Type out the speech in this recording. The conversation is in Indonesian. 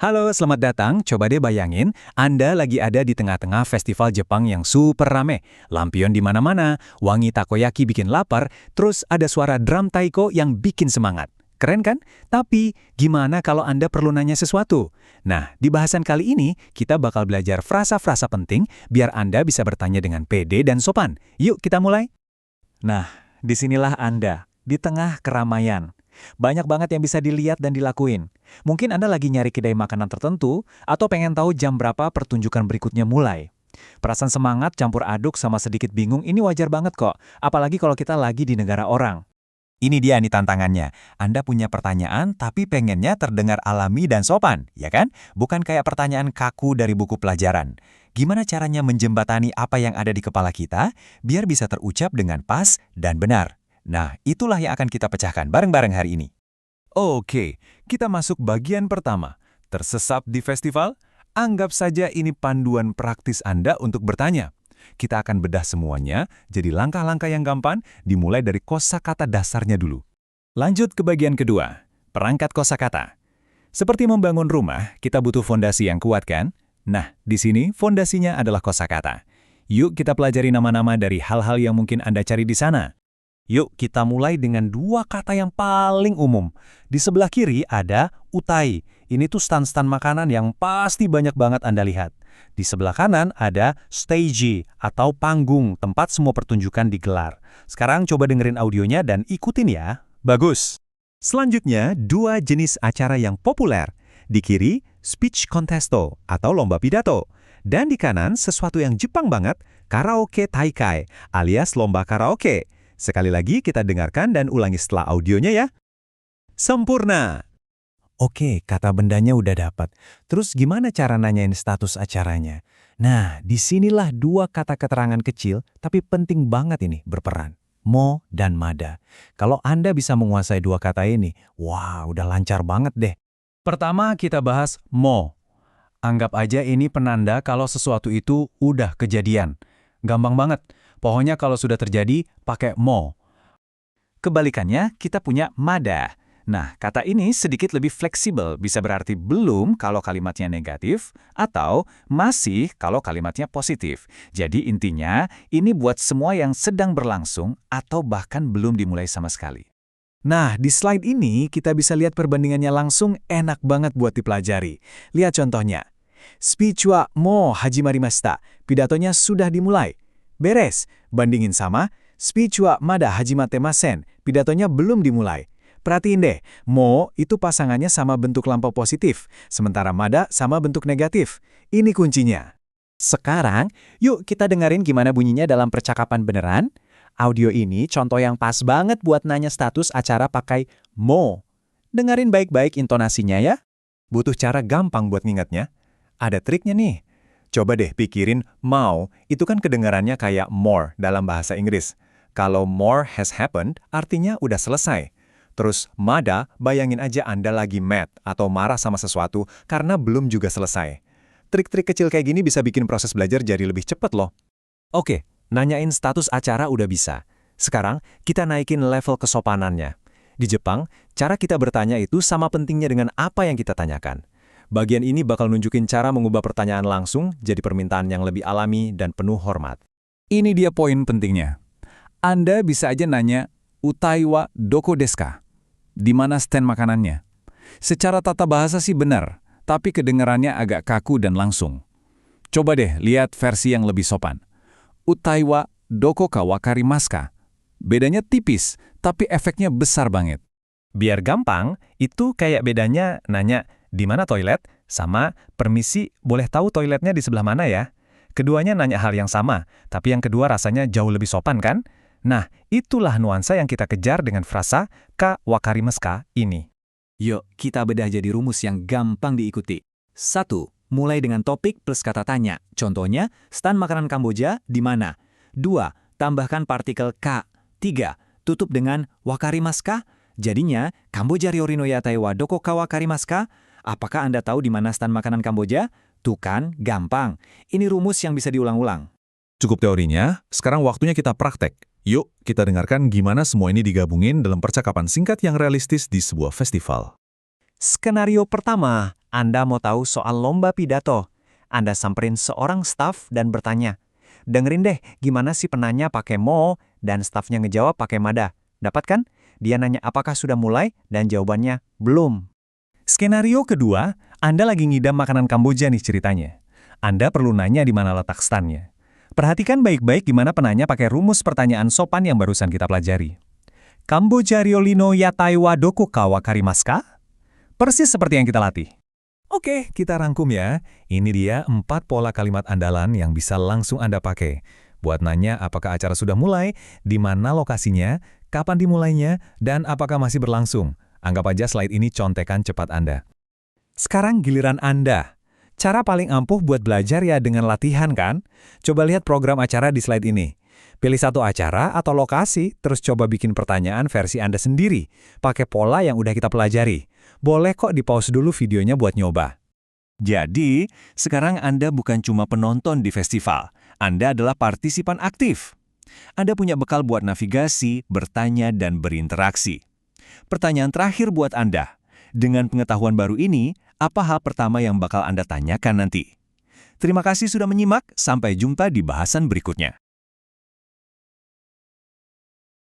Halo, selamat datang. Coba deh bayangin, Anda lagi ada di tengah-tengah festival Jepang yang super rame. Lampion di mana-mana, wangi takoyaki bikin lapar, terus ada suara drum taiko yang bikin semangat. Keren kan? Tapi, gimana kalau Anda perlu nanya sesuatu? Nah, di bahasan kali ini, kita bakal belajar frasa-frasa penting biar Anda bisa bertanya dengan pede dan sopan. Yuk, kita mulai. Nah, disinilah Anda, di tengah keramaian. Banyak banget yang bisa dilihat dan dilakuin. Mungkin Anda lagi nyari kedai makanan tertentu, atau pengen tahu jam berapa pertunjukan berikutnya mulai. Perasaan semangat campur aduk sama sedikit bingung ini wajar banget kok, apalagi kalau kita lagi di negara orang. Ini dia nih tantangannya. Anda punya pertanyaan tapi pengennya terdengar alami dan sopan, ya kan? Bukan kayak pertanyaan kaku dari buku pelajaran. Gimana caranya menjembatani apa yang ada di kepala kita, biar bisa terucap dengan pas dan benar? Nah, itulah yang akan kita pecahkan bareng-bareng hari ini. Oke, kita masuk bagian pertama. Tersesat di festival? Anggap saja ini panduan praktis Anda untuk bertanya. Kita akan bedah semuanya, jadi langkah-langkah yang gampang dimulai dari kosakata dasarnya dulu. Lanjut ke bagian kedua, perangkat kosakata. Seperti membangun rumah, kita butuh fondasi yang kuat kan? Nah, di sini fondasinya adalah kosakata. Yuk kita pelajari nama-nama dari hal-hal yang mungkin Anda cari di sana. Yuk kita mulai dengan dua kata yang paling umum. Di sebelah kiri ada utai. Ini tuh stand-stand makanan yang pasti banyak banget Anda lihat. Di sebelah kanan ada stage atau panggung, tempat semua pertunjukan digelar. Sekarang coba dengerin audionya dan ikutin ya. Bagus. Selanjutnya, dua jenis acara yang populer. Di kiri, speech contesto atau lomba pidato. Dan di kanan, sesuatu yang Jepang banget, karaoke taikai alias lomba karaoke. Sekali lagi kita dengarkan dan ulangi setelah audionya ya. Sempurna. Oke, kata bendanya udah dapat. Terus gimana cara nanyain status acaranya? Nah, disinilah dua kata keterangan kecil, tapi penting banget ini berperan. Mo dan mada. Kalau Anda bisa menguasai dua kata ini, wah udah lancar banget deh. Pertama kita bahas mo. Anggap aja ini penanda kalau sesuatu itu udah kejadian. Gampang banget. Pokoknya kalau sudah terjadi, pakai mo. Kebalikannya, kita punya mada. Nah, kata ini sedikit lebih fleksibel, bisa berarti belum kalau kalimatnya negatif, atau masih kalau kalimatnya positif. Jadi intinya, ini buat semua yang sedang berlangsung atau bahkan belum dimulai sama sekali. Nah, di slide ini kita bisa lihat perbandingannya langsung enak banget buat dipelajari. Lihat contohnya. Speech wa mo hajimarimashita. Pidatonya sudah dimulai. Beres, bandingin sama, speech wa mada hajimatemasen, pidatonya belum dimulai. Perhatiin deh, mo itu pasangannya sama bentuk lampau positif, sementara mada sama bentuk negatif. Ini kuncinya. Sekarang, yuk kita dengerin gimana bunyinya dalam percakapan beneran. Audio ini contoh yang pas banget buat nanya status acara pakai mo. Dengerin baik-baik intonasinya ya. Butuh cara gampang buat ngingetnya. Ada triknya nih. Coba deh pikirin mau, itu kan kedengarannya kayak more dalam bahasa Inggris. Kalau more has happened, artinya udah selesai. Terus mada, bayangin aja Anda lagi mad atau marah sama sesuatu karena belum juga selesai. Trik-trik kecil kayak gini bisa bikin proses belajar jadi lebih cepat loh. Oke, nanyain status acara udah bisa. Sekarang, kita naikin level kesopanannya. Di Jepang, cara kita bertanya itu sama pentingnya dengan apa yang kita tanyakan. Bagian ini bakal nunjukin cara mengubah pertanyaan langsung jadi permintaan yang lebih alami dan penuh hormat. Ini dia poin pentingnya. Anda bisa aja nanya, utai wa doko desu ka? Di mana stand makanannya? Secara tata bahasa sih benar, tapi kedengarannya agak kaku dan langsung. Coba deh lihat versi yang lebih sopan. Utai wa doko ka wakarimasu ka? Bedanya tipis, tapi efeknya besar banget. Biar gampang, itu kayak bedanya nanya, di mana toilet? Sama, permisi, boleh tahu toiletnya di sebelah mana ya? Keduanya nanya hal yang sama, tapi yang kedua rasanya jauh lebih sopan kan? Nah, itulah nuansa yang kita kejar dengan frasa ka wakarimasu ka ini. Yuk, kita bedah jadi rumus yang gampang diikuti. 1. Mulai dengan topik plus kata tanya. Contohnya, stand makanan Kamboja di mana? 2. Tambahkan partikel ka. 3. Tutup dengan wakarimasu ka? Jadinya, Kamboja ryori no yatai wa doko ka wakarimasu ka? Apakah Anda tahu di mana stand makanan Kamboja? Tuh kan, gampang. Ini rumus yang bisa diulang-ulang. Cukup teorinya, sekarang waktunya kita praktek. Yuk, kita dengarkan gimana semua ini digabungin dalam percakapan singkat yang realistis di sebuah festival. Skenario pertama, Anda mau tahu soal lomba pidato. Anda samperin seorang staf dan bertanya, dengerin deh gimana si penanya pakai mo dan stafnya ngejawab pakai mada. Dapat kan? Dia nanya apakah sudah mulai dan jawabannya belum. Skenario kedua, Anda lagi ngidam makanan Kamboja nih ceritanya. Anda perlu nanya di mana letak stannya. Perhatikan baik-baik gimana penanya pakai rumus pertanyaan sopan yang barusan kita pelajari. Kamboja riolino yatai wa doku kawa karimasu? Persis seperti yang kita latih. Oke, kita rangkum ya. Ini dia 4 pola kalimat andalan yang bisa langsung Anda pakai. Buat nanya apakah acara sudah mulai, di mana lokasinya, kapan dimulainya, dan apakah masih berlangsung. Anggap aja slide ini contekan cepat Anda. Sekarang giliran Anda. Cara paling ampuh buat belajar ya dengan latihan kan? Coba lihat program acara di slide ini. Pilih satu acara atau lokasi, terus coba bikin pertanyaan versi Anda sendiri. Pakai pola yang udah kita pelajari. Boleh kok di-pause dulu videonya buat nyoba. Jadi, sekarang Anda bukan cuma penonton di festival. Anda adalah partisipan aktif. Anda punya bekal buat navigasi, bertanya, dan berinteraksi. Pertanyaan terakhir buat Anda. Dengan pengetahuan baru ini, apa hal pertama yang bakal Anda tanyakan nanti? Terima kasih sudah menyimak, sampai jumpa di bahasan berikutnya.